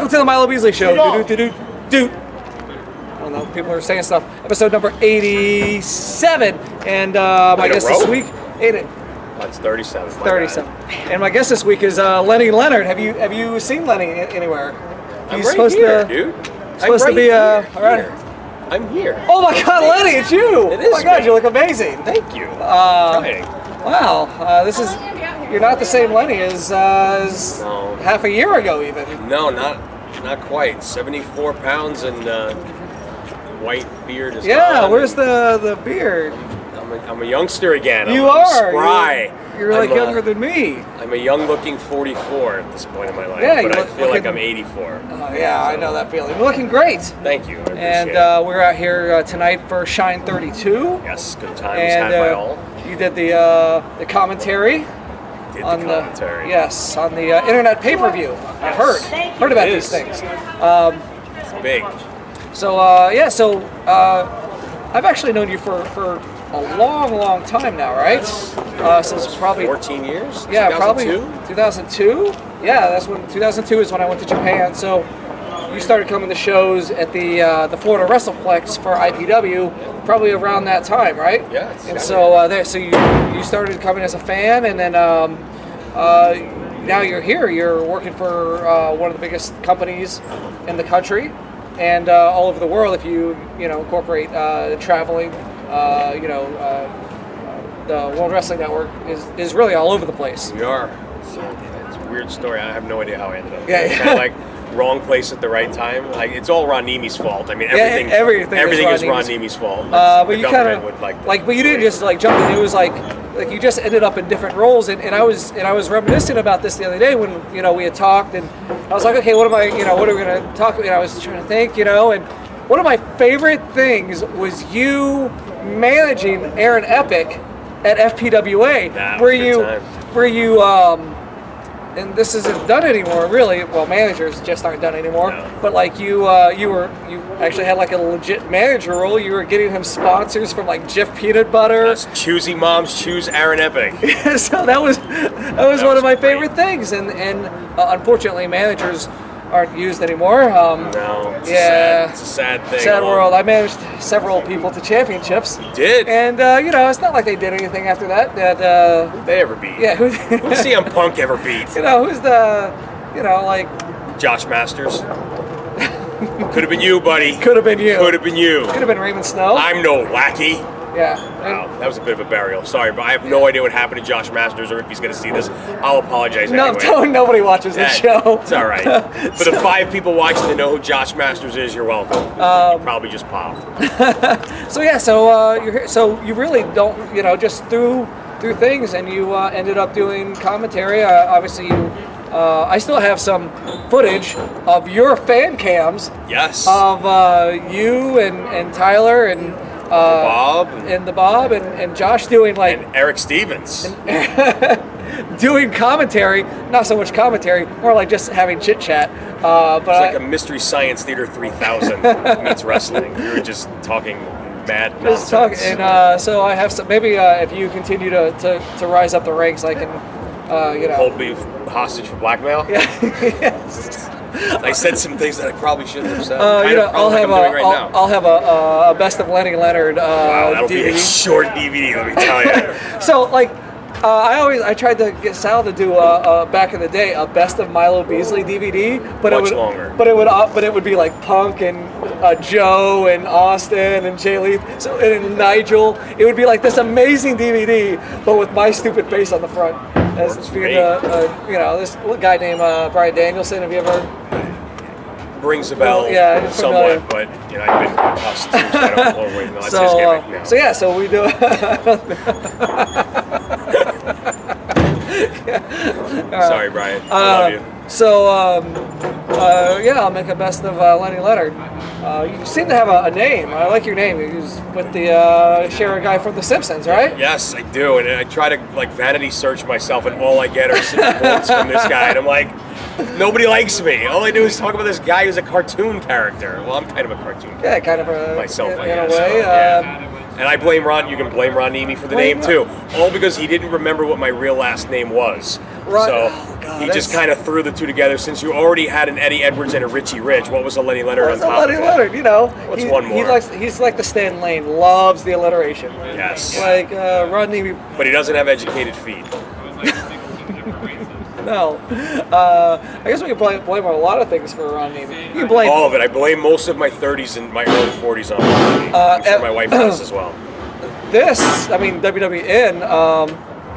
Welcome to the Milo Beasley Show. Do. I don't know, people are saying stuff. Episode number 87. And my guest this week... That's 37. 37. And my guest this week is Lenny Leonard. Have you seen Lenny anywhere? I'm right here, dude. Supposed to be all right. I'm here. Oh my God, Lenny, it's you! It is. Oh my God, you look amazing. Thank you. Wow, this is. You're not the same Lenny as No. half a year ago, even. No, not quite. 74 pounds and white beard is Yeah, gone. where's the beard? I'm a youngster again. You I'm are spry. You're like younger than me. I'm a young-looking 44 at this point in my life, Yeah, but I look feel like I'm 84. Yeah, I know that feeling. You're looking great. Thank you. I appreciate And it. we're out here tonight for Shine 32. Yes, good times And had by all. you did the commentary. Did On the commentary. Yes, on the internet pay-per-view. I've heard about these things. It's big. So I've actually known you for a long time now, right? Since probably 14 years. Yeah, 2002? probably 2002. Yeah, that's when 2002 is when I went to Japan. So you started coming to shows at the Florida WrestlePlex for IPW, probably around that time, right? Yeah. And so you started coming as a fan, and then now you're here. You're working for one of the biggest companies in the country and all over the world. If you incorporate traveling, the World Wrestling Network is really all over the place. We are. It's a weird story. I have no idea how I ended up. Yeah. Kind of like wrong place at the right time. Like it's all Ron Nemi's fault. I mean, everything is Ron Nemi's fault. But you kind of but you didn't just like jump in. It was like you just ended up in different roles. And I was reminiscing about this the other day when we had talked, and I was like, okay, what are we gonna talk about? I was trying to think, and one of my favorite things was you managing Aaron Epic at FPWA, where you and this isn't done anymore, really. Well, managers just aren't done anymore. No. But like you actually had like a legit manager role. You were getting him sponsors from like Jif Peanut Butter. Yes, choosy moms choose Aaron Epic. So that was one of my favorite things. And unfortunately, managers aren't used anymore. No, it's a sad thing. Sad world. I managed several people to championships. You did? And it's not like they did anything after that. They ever beat? Yeah. Who's CM Punk ever beat? Who's the, like Josh Masters. Could have been you, buddy. Could have been you. Could have been you. Could have been Raymond Snow. I'm no lackey. Yeah. Wow, that was a bit of a burial. Sorry, but I have no idea what happened to Josh Masters or if he's going to see this. I'll apologize anyway. Nobody watches this show. It's all right. For the 5 people watching that know who Josh Masters is, you're welcome. You probably just popped. So you're here. So you really don't, just through things, and you ended up doing commentary. Obviously, I still have some footage of your fan cams. Yes. Of you and Tyler and Bob and Josh doing like and Eric Stevens doing commentary, not so much commentary, more like just having chit chat. But it's like a Mystery Science Theater 3000 meets wrestling. We were just talking mad nonsense. And so I have some. Maybe if you continue to rise up the ranks, I can hold me hostage for blackmail. Yeah. Yes. I said some things that I probably shouldn't have said. I'll have a best of Lenny Leonard wow, that'll DVD. be a short DVD, let me tell you. So I tried to get Sal to do back in the day a best of Milo Beasley DVD, but longer. But it would be like Punk and Joe and Austin and Jay Lee, and Nigel. It would be like this amazing DVD, but with my stupid face on the front. As being this guy named Brian Danielson. Have you ever? Rings a bell, somewhat, but I've been concussed too, so I don't know where that's his gimmick now. So we do. Sorry, Brian. I love you. So I'll make a best of Lenny Leonard. You seem to have a name. I like your name. You was with the share a guy from The Simpsons, right? Yes, I do, and I try to vanity search myself, and all I get are some quotes from this guy, and I'm like, nobody likes me. All I do is talk about this guy who's a cartoon character. Well, I'm kind of a cartoon character. Yeah, kind of myself, I guess. In a way. Yeah. And I blame Ron. You can blame Ron Nemi for the name too, all because he didn't remember what my real last name was. Right. So oh, God, he just kind of threw the two together. Since you already had an Eddie Edwards and a Richie Rich, what was a Lenny Leonard on top Lenny of it? Leonard, you know. What's one more? He's like the Stan Lane, loves the alliteration. Yes. Like Rodney. But he doesn't have educated feet. No. I guess we can blame a lot of things for Ron Nemi. You can blame all of it. I blame most of my 30s and my early 40s on Ron Nemi. I'm sure my wife does as well. WWN,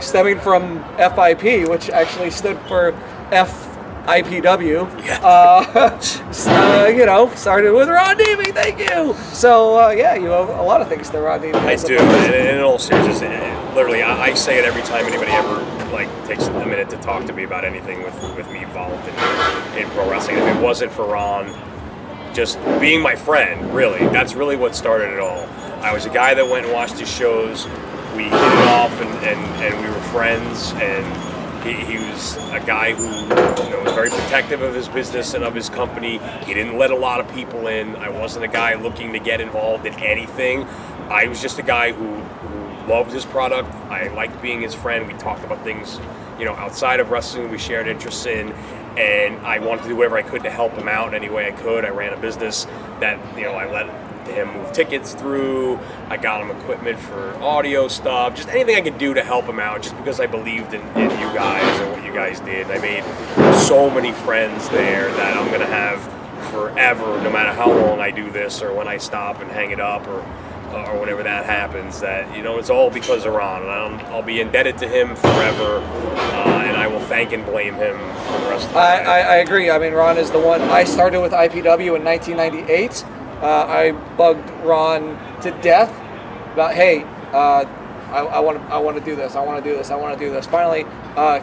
stemming from FIP, which actually stood for FIPW. Yeah. You know, started with Ron Nemi. Thank you. So you have a lot of things to Ron Nemi. I do. And in all seriousness, literally, I say it every time anybody ever takes a minute to talk to me about anything with me involved in pro wrestling. If it wasn't for Ron just being my friend, really, that's really what started it all. I was a guy that went and watched his shows. We hit it off, and we were friends. And he was a guy who was very protective of his business and of his company. He didn't let a lot of people in. I wasn't a guy looking to get involved in anything. I was just a guy who loved his product. I liked being his friend. We talked about things, outside of wrestling we shared interests in, and I wanted to do whatever I could to help him out in any way I could. I ran a business that, I let him move tickets through. I got him equipment for audio stuff, just anything I could do to help him out, just because I believed in you guys and what you guys did. I made so many friends there that I'm gonna have forever, no matter how long I do this or when I stop and hang it up or whenever that happens, that it's all because of Ron, and I'll be indebted to him forever, and I will thank and blame him for the rest of the life. I agree. I mean, Ron is the one. I started with IPW in 1998. I bugged Ron to death about, hey, I want to do this. I want to do this. I want to do this. Finally,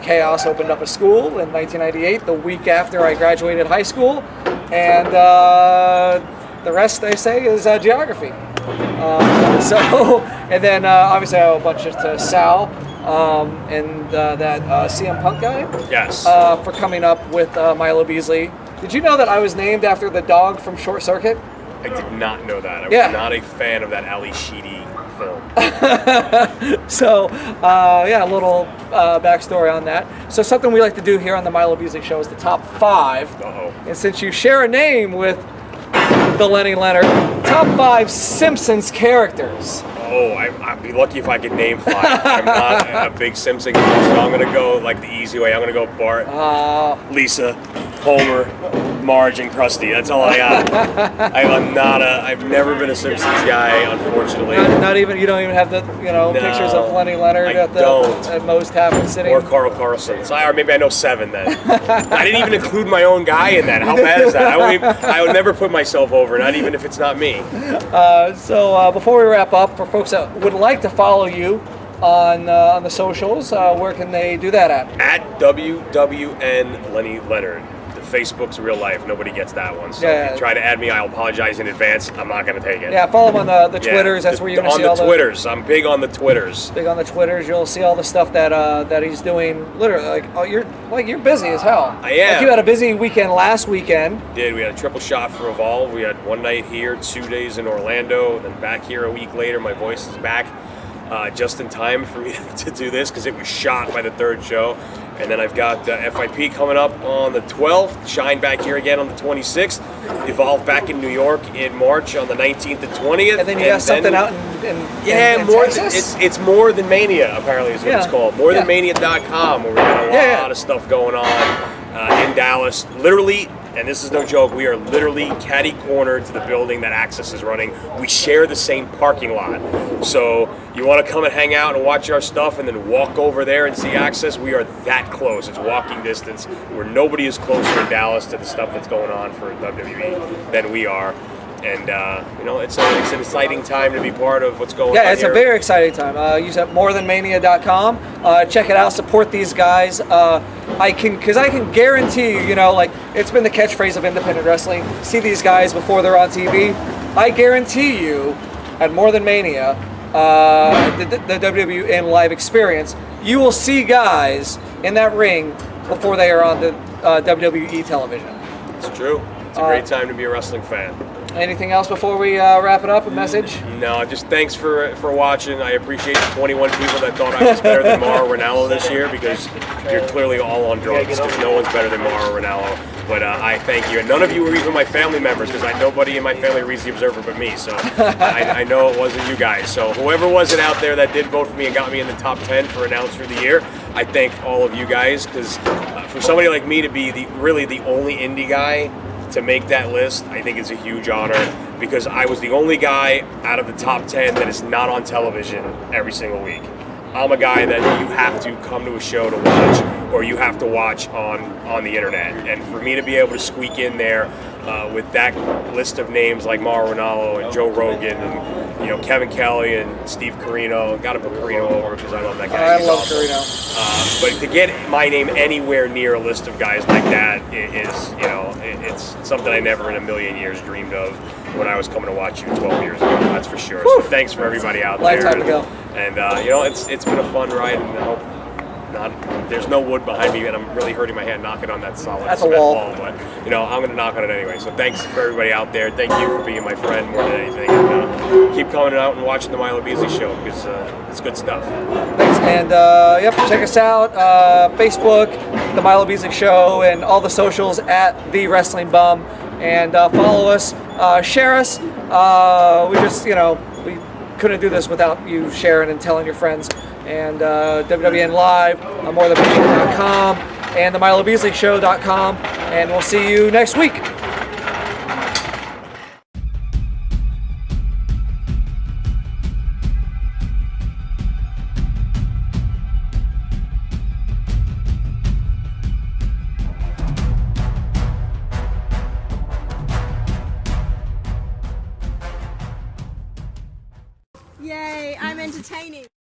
Chaos opened up a school in 1998, the week after I graduated high school, and the rest, they say, is geography. And then obviously I owe a bunch to Sal and that CM Punk guy. Yes. For coming up with Milo Beasley. Did you know that I was named after the dog from Short Circuit? I did not know that. I was not a fan of that Ali Sheedy film. So, a little backstory on that. So something we like to do here on the Milo Beasley Show is the top 5. Uh-oh. And since you share a name with the Lenny Leonard, top 5 Simpsons characters. Oh, I'd be lucky if I could name 5. I'm not a big Simpson guy, so I'm going to go the easy way. I'm going to go Bart, Lisa, Homer, Marge, and Krusty. That's all I got. I've never been a Simpsons guy, unfortunately. Not even, you don't even have the, pictures of Lenny Leonard at most half sitting. Or Carl Carlson. Or maybe I know 7 then. I didn't even include my own guy in that. How bad is that? I would never put myself over, not even if it's not me. So before we wrap up, for folks that would like to follow you on the socials, where can they do that at? At WWN Lenny Leonard. Facebook's real life. Nobody gets that one. So if you try to add me, I'll apologize in advance. I'm not going to take it. Yeah, follow him on the Twitters. That's where you're going to see all the Twitters. I'm big on the Twitters. Big on the Twitters. You'll see all the stuff that he's doing. Literally, you're busy as hell. I am. Like you had a busy weekend last weekend. We had a triple shot for Evolve. We had one night here, 2 days in Orlando, and then back here a week later. My voice is back. Just in time for me to do this because it was shot by the 3rd show. And then I've got FIP coming up on the 12th, Shine back here again on the 26th, Evolve back in New York in March on the 19th and 20th. And then you got something out in more Texas? It's More Than Mania, apparently is what it's called. MoreThanMania.com, where we got a lot of stuff going on in Dallas. Literally, and this is no joke, we are literally catty-cornered to the building that Access is running. We share the same parking lot. So you want to come and hang out and watch our stuff and then walk over there and see Access, we are that close. It's walking distance, where nobody is closer in Dallas to the stuff that's going on for WWE than we are. And, it's an exciting time to be part of what's going on. Yeah, it's a very exciting time. Use MoreThanMania.com. Check it out. Support these guys. I can guarantee you, it's been the catchphrase of independent wrestling. See these guys before they're on TV. I guarantee you, at More Than Mania, the WWN live experience, you will see guys in that ring before they are on the WWE television. It's true. It's a great time to be a wrestling fan. Anything else before we wrap it up? A message? No, just thanks for watching. I appreciate the 21 people that thought I was better than Mauro Ranallo this year, because you're clearly all on drugs, because no one's better than Mauro Ranallo. But I thank you. And none of you were even my family members, because nobody in my family reads The Observer but me. So I know it wasn't you guys. So whoever was it out there that did vote for me and got me in the top 10 for Announcer of the Year, I thank all of you guys, because for somebody like me to be really the only indie guy to make that list, I think is a huge honor, because I was the only guy out of the top 10 that is not on television every single week. I'm a guy that you have to come to a show to watch, or you have to watch on the internet. And for me to be able to squeak in there with that list of names like Mauro Ranallo and Joe Rogan and Kevin Kelly and Steve Carino, got to put Carino over because I love that guy. I love Carino. But to get my name anywhere near a list of guys like that is, it's something I never in a million years dreamed of when I was coming to watch you 12 years ago. That's for sure. So thanks for everybody out there. Lifetime ago. And it's been a fun ride, and I hope there's no wood behind me, and I'm really hurting my hand knocking on that solid cement wall. But I'm going to knock on it anyway. So thanks for everybody out there. Thank you for being my friend more than anything, and keep coming out and watching the Milo Beasley Show, because it's good stuff. Thanks, and check us out, Facebook, the Milo Beasley Show, and all the socials at The Wrestling Bum, and follow us, share us. We just we couldn't do this without you sharing and telling your friends. And WWN Live, morethanbeating.com, and the MiloBeasleyShow.com, and we'll see you next week. Yay, I'm entertaining.